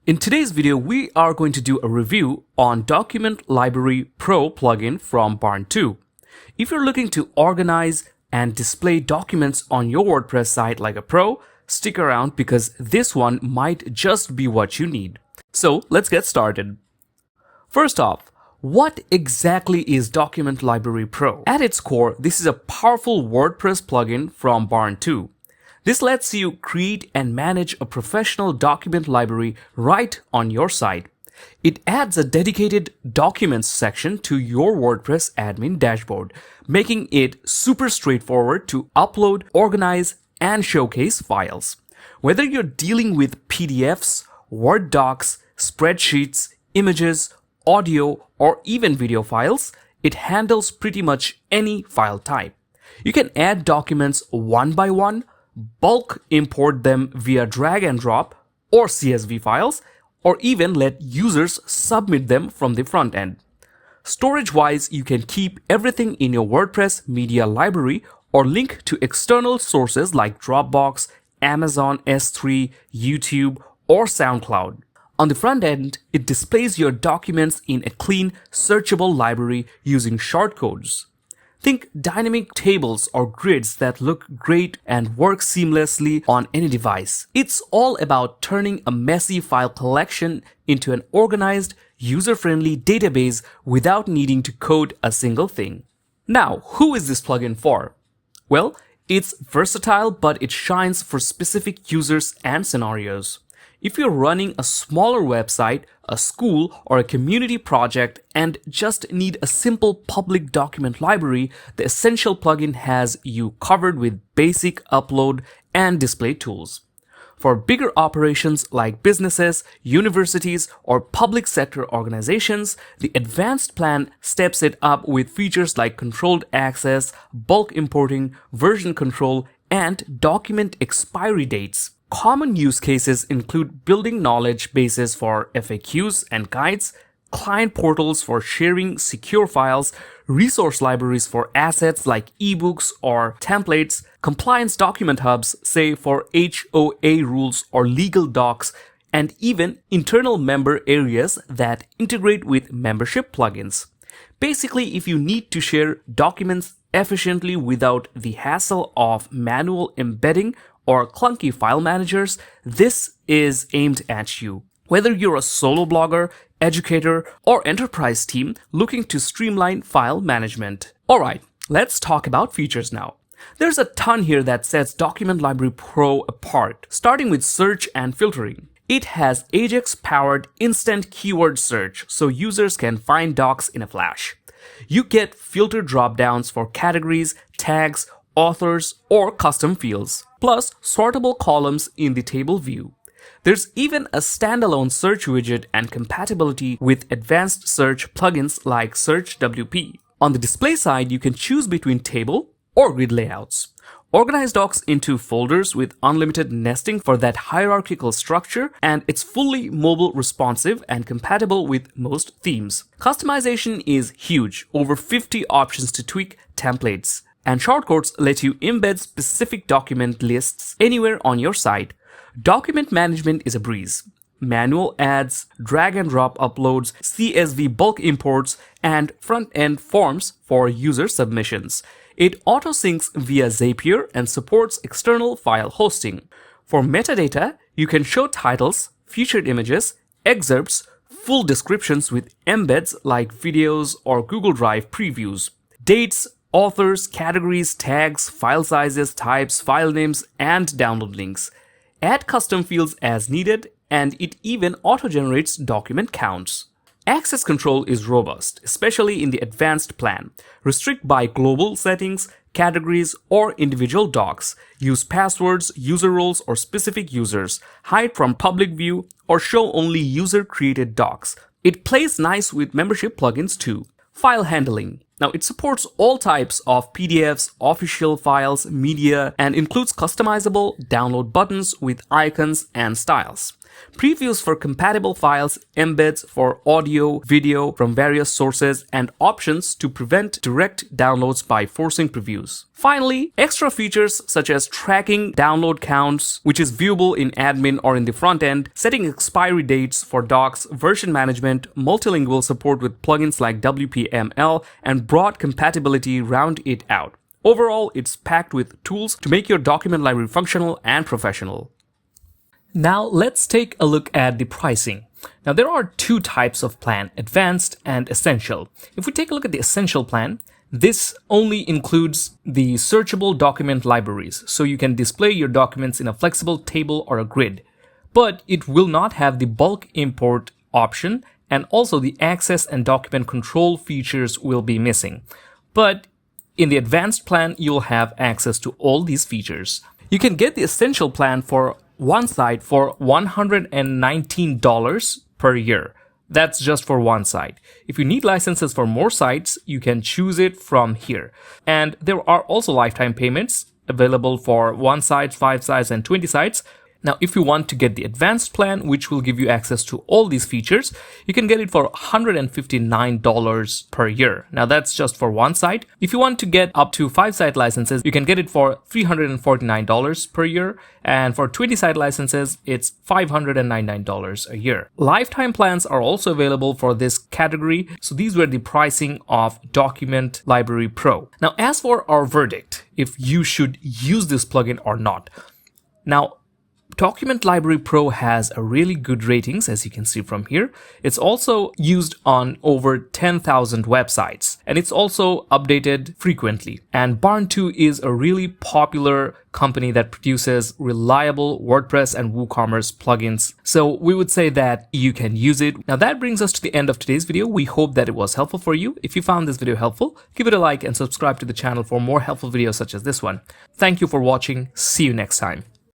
In today's video, we are going to do a review on Document Library Pro plugin from Barn 2. If you're looking to organize and display documents on your WordPress site like a pro, stick around because this one might just be what you need. So let's get started. First off, what exactly is Document Library Pro? At its core, this is a powerful WordPress plugin from Barn 2. This lets you create and manage a professional document library right on your site. It adds a dedicated documents section to your WordPress admin dashboard, making it super straightforward to upload, organize, and showcase files. Whether you're dealing with PDFs, Word docs, spreadsheets, images, audio, or even video files, it handles pretty much any file type. You can add documents one by one, bulk import them via drag and drop or CSV files, or even let users submit them from the front end. Storage-wise, you can keep everything in your WordPress media library or link to external sources like Dropbox, Amazon S3, YouTube, or SoundCloud. On the front end, it displays your documents in a clean, searchable library using shortcodes. Think dynamic tables or grids that look great and work seamlessly on any device. It's all about turning a messy file collection into an organized, user-friendly database without needing to code a single thing. Now, who is this plugin for? Well, it's versatile, but it shines for specific users and scenarios. If you're running a smaller website, a school, or a community project and just need a simple public document library, the Essential plugin has you covered with basic upload and display tools. For bigger operations like businesses, universities, or public sector organizations, the Advanced plan steps it up with features like controlled access, bulk importing, version control, and document expiry dates. Common use cases include building knowledge bases for FAQs and guides, client portals for sharing secure files, resource libraries for assets like ebooks or templates, compliance document hubs, say for HOA rules or legal docs, and even internal member areas that integrate with membership plugins. Basically, if you need to share documents efficiently without the hassle of manual embedding or clunky file managers, this is aimed at you. Whether you're a solo blogger, educator, or enterprise team looking to streamline file management. Alright, let's talk about features now. There's a ton here that sets Document Library Pro apart, starting with search and filtering. It has Ajax-powered instant keyword search, so users can find docs in a flash. You get filter dropdowns for categories, tags, authors, or custom fields, plus sortable columns in the table view. There's even a standalone search widget and compatibility with advanced search plugins like Searchable. On the display side, you can choose between table or grid layouts. Organize docs into folders with unlimited nesting for that hierarchical structure, and it's fully mobile responsive and compatible with most themes. Customization is huge, over 50 options to tweak templates. And shortcodes let you embed specific document lists anywhere on your site. Document management is a breeze. Manual adds, drag and drop uploads, CSV bulk imports, and front-end forms for user submissions. It auto-syncs via Zapier and supports external file hosting. For metadata, you can show titles, featured images, excerpts, full descriptions with embeds like videos or Google Drive previews, dates, authors, categories, tags, file sizes, types, file names, and download links. Add custom fields as needed, and it even auto-generates document counts. Access control is robust, especially in the Advanced plan. Restrict by global settings, categories, or individual docs. Use passwords, user roles, or specific users. Hide from public view, or show only user-created docs. It plays nice with membership plugins too. File handling. Now, it supports all types of PDFs, official files, media, and includes customizable download buttons with icons and styles. previews for compatible files, embeds for audio, video from various sources, and options to prevent direct downloads by forcing previews. Finally, extra features such as tracking download counts, which is viewable in admin or in the front end, setting expiry dates for docs, version management, multilingual support with plugins like WPML, and broad compatibility round it out. Overall, it's packed with tools to make your document library functional and professional. Now let's take a look at the pricing. Now there are two types of plan, Advanced and Essential. If we take a look at the Essential plan, this only includes the searchable document libraries, so you can display your documents in a flexible table or a grid. But it will not have the bulk import option, and also the access and document control features will be missing. But in the Advanced plan, you'll have access to all these features. You can get the Essential plan for one site for $119 per year. That's just for one site. If you need licenses for more sites, you can choose it from here. And there are also lifetime payments available for 1 site, 5 sites, and 20 sites. Now, if you want to get the Advanced plan, which will give you access to all these features, you can get it for $159 per year. Now, that's just for one site. If you want to get up to 5 site licenses, you can get it for $349 per year. And for 20 site licenses, it's $599 a year. Lifetime plans are also available for this category. So these were the pricing of Document Library Pro. Now, as for our verdict, if you should use this plugin or not. Now, Document Library Pro has a really good ratings, as you can see from here. It's also used on over 10,000 websites, and it's also updated frequently. And Barn2 is a really popular company that produces reliable WordPress and WooCommerce plugins. So we would say that you can use it. Now that brings us to the end of today's video. We hope that it was helpful for you. If you found this video helpful, give it a like and subscribe to the channel for more helpful videos such as this one. Thank you for watching. See you next time.